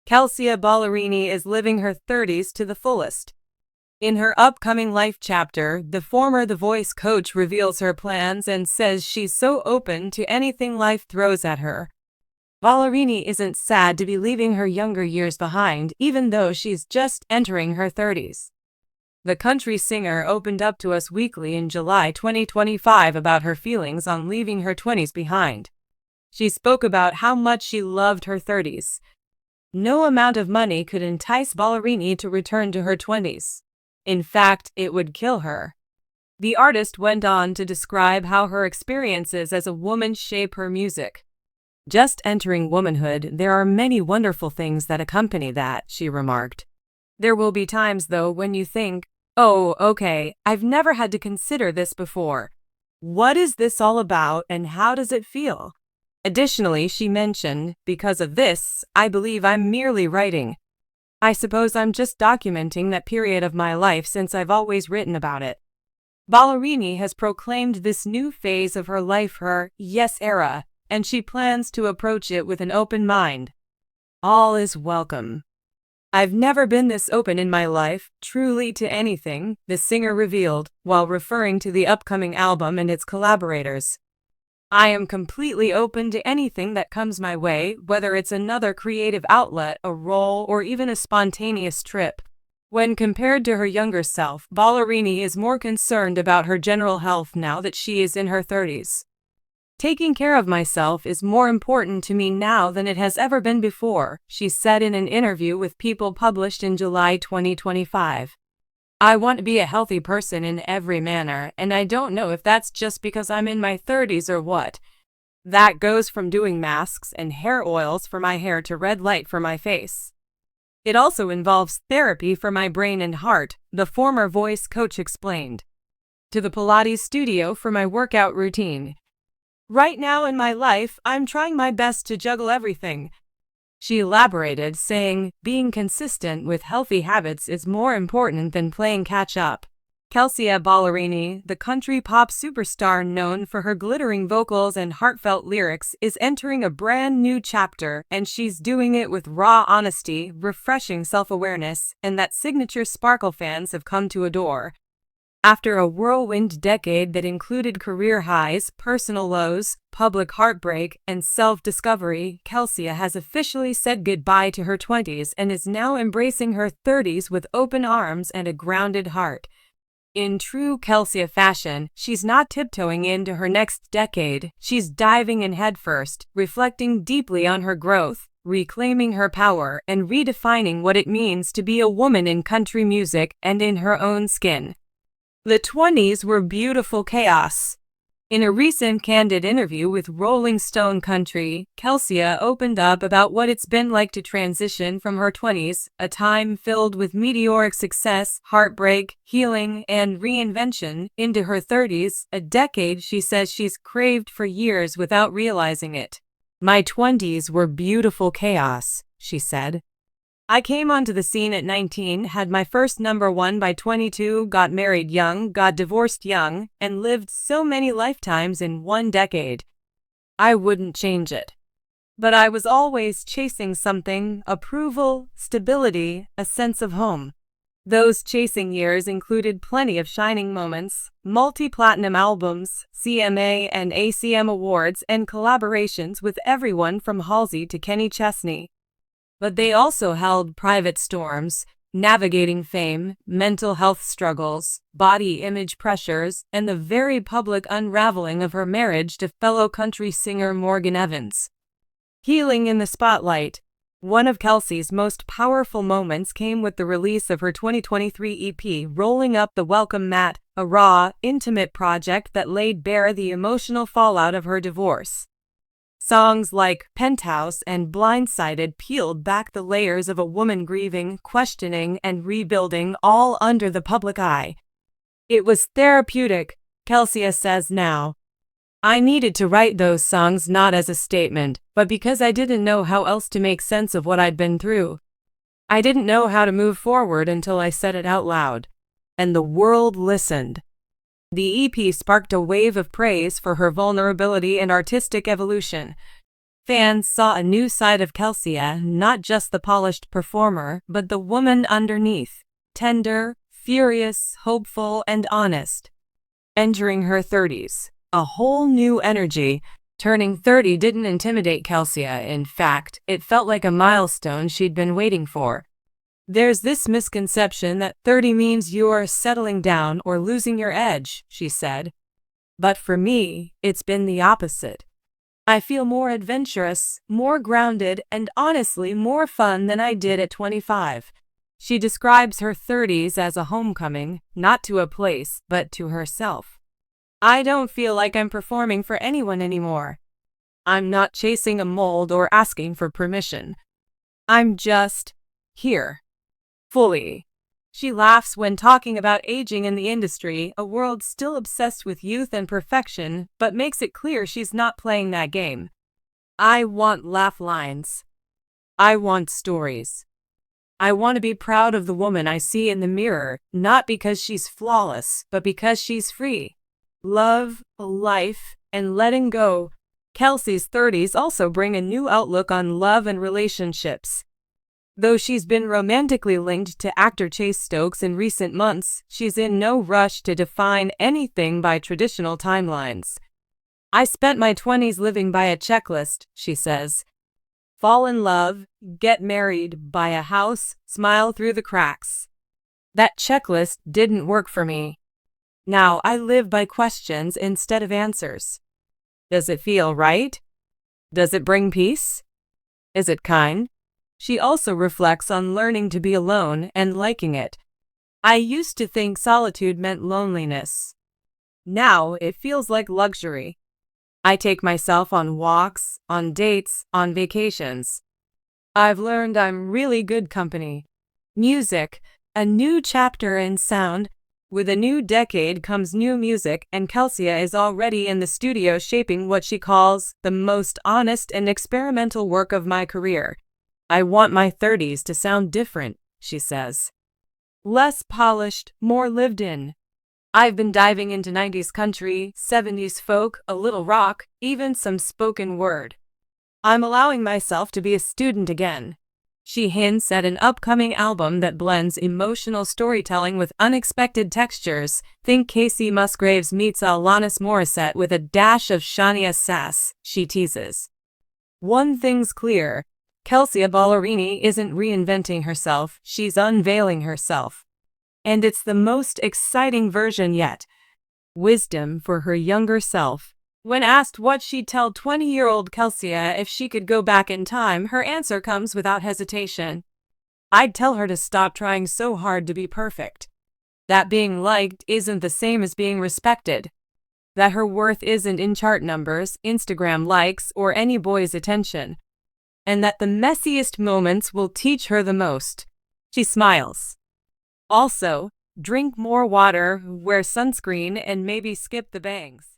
Kelsea Ballerini is living her 30s to the fullest. In her upcoming life chapter, the former The Voice coach reveals her plans and says she's so open to anything life throws at her. Ballerini isn't sad to be leaving her younger years behind, even though she's just entering her 30s. The country singer opened up to Us Weekly in July 2025 about her feelings on leaving her 20s behind. She spoke about how much she loved her 30s. No amount of money could entice Ballerini to return to her 20s. In fact, it would kill her. The artist went on to describe how her experiences as a woman shape her music. Just entering womanhood, there are many wonderful things that accompany that, she remarked. There will be times, though, when you think, oh, okay, I've never had to consider this before. What is this all about and how does it feel? Additionally, she mentioned, because of this, I believe I'm merely writing. I suppose I'm just documenting that period of my life since I've always written about it. Ballerini has proclaimed this new phase of her life her yes era, and she plans to approach it with an open mind. All is welcome. I've never been this open in my life, truly to anything, the singer revealed, while referring to the upcoming album and its collaborators. I am completely open to anything that comes my way, whether it's another creative outlet, a role, or even a spontaneous trip. When compared to her younger self, Ballerini is more concerned about her general health now that she is in her 30s. Taking care of myself is more important to me now than it has ever been before, she said in an interview with People published in July 2025. I want to be a healthy person in every manner, and I don't know if that's just because I'm in my 30s or what. That goes from doing masks and hair oils for my hair to red light for my face. It also involves therapy for my brain and heart, the former Voice coach explained. To the Pilates studio for my workout routine. Right now in my life, I'm trying my best to juggle everything. She elaborated, saying, being consistent with healthy habits is more important than playing catch-up. Kelsea Ballerini, the country pop superstar known for her glittering vocals and heartfelt lyrics, is entering a brand new chapter, and she's doing it with raw honesty, refreshing self-awareness, and that signature sparkle fans have come to adore. After a whirlwind decade that included career highs, personal lows, public heartbreak, and self-discovery, Kelsea has officially said goodbye to her 20s and is now embracing her 30s with open arms and a grounded heart. In true Kelsea fashion, she's not tiptoeing into her next decade, she's diving in headfirst, reflecting deeply on her growth, reclaiming her power, and redefining what it means to be a woman in country music and in her own skin. The 20s were beautiful chaos. In a recent candid interview with Rolling Stone Country, Kelsea opened up about what it's been like to transition from her 20s, a time filled with meteoric success, heartbreak, healing, and reinvention, into her 30s, a decade she says she's craved for years without realizing it. My 20s were beautiful chaos, she said. I came onto the scene at 19, had my first #1 by 22, got married young, got divorced young, and lived so many lifetimes in one decade. I wouldn't change it. But I was always chasing something, approval, stability, a sense of home. Those chasing years included plenty of shining moments, multi-platinum albums, CMA and ACM awards, and collaborations with everyone from Halsey to Kenny Chesney. But they also held private storms, navigating fame, mental health struggles, body image pressures, and the very public unraveling of her marriage to fellow country singer Morgan Evans. Healing in the spotlight. One of Kelsea's most powerful moments came with the release of her 2023 EP, Rolling Up the Welcome Mat, a raw, intimate project that laid bare the emotional fallout of her divorce. Songs like Penthouse and Blindsided peeled back the layers of a woman grieving, questioning, and rebuilding, all under the public eye. It was therapeutic, Kelsea says now. I needed to write those songs not as a statement, but because I didn't know how else to make sense of what I'd been through. I didn't know how to move forward until I said it out loud. And the world listened. The EP sparked a wave of praise for her vulnerability and artistic evolution. Fans saw a new side of Kelsea, not just the polished performer, but the woman underneath. Tender, furious, hopeful, and honest. Entering her 30s. A whole new energy. Turning 30 didn't intimidate Kelsea. In fact, it felt like a milestone she'd been waiting for. There's this misconception that 30 means you're settling down or losing your edge, she said. But for me, it's been the opposite. I feel more adventurous, more grounded, and honestly more fun than I did at 25. She describes her 30s as a homecoming, not to a place, but to herself. I don't feel like I'm performing for anyone anymore. I'm not chasing a mold or asking for permission. I'm just here. Fully. She laughs when talking about aging in the industry, a world still obsessed with youth and perfection, but makes it clear she's not playing that game. I want laugh lines. I want stories. I want to be proud of the woman I see in the mirror, not because she's flawless, but because she's free. Love, life, and letting go. Kelsea's 30s also bring a new outlook on love and relationships. Though she's been romantically linked to actor Chase Stokes in recent months, she's in no rush to define anything by traditional timelines. I spent my 20s living by a checklist, she says. Fall in love, get married, buy a house, smile through the cracks. That checklist didn't work for me. Now I live by questions instead of answers. Does it feel right? Does it bring peace? Is it kind? She also reflects on learning to be alone and liking it. I used to think solitude meant loneliness. Now it feels like luxury. I take myself on walks, on dates, on vacations. I've learned I'm really good company. Music, a new chapter in sound. With a new decade comes new music, and Kelsea is already in the studio shaping what she calls the most honest and experimental work of my career. I want my 30s to sound different, she says. Less polished, more lived in. I've been diving into 90s country, 70s folk, a little rock, even some spoken word. I'm allowing myself to be a student again. She hints at an upcoming album that blends emotional storytelling with unexpected textures. Think Kacey Musgraves meets Alanis Morissette with a dash of Shania sass, she teases. One thing's clear. Kelsea Ballerini isn't reinventing herself, she's unveiling herself. And it's the most exciting version yet. Wisdom for her younger self. When asked what she'd tell 20-year-old Kelsea if she could go back in time, her answer comes without hesitation. I'd tell her to stop trying so hard to be perfect. That being liked isn't the same as being respected. That her worth isn't in chart numbers, Instagram likes, or any boy's attention. And that the messiest moments will teach her the most. She smiles. Also, drink more water, wear sunscreen, and maybe skip the bangs.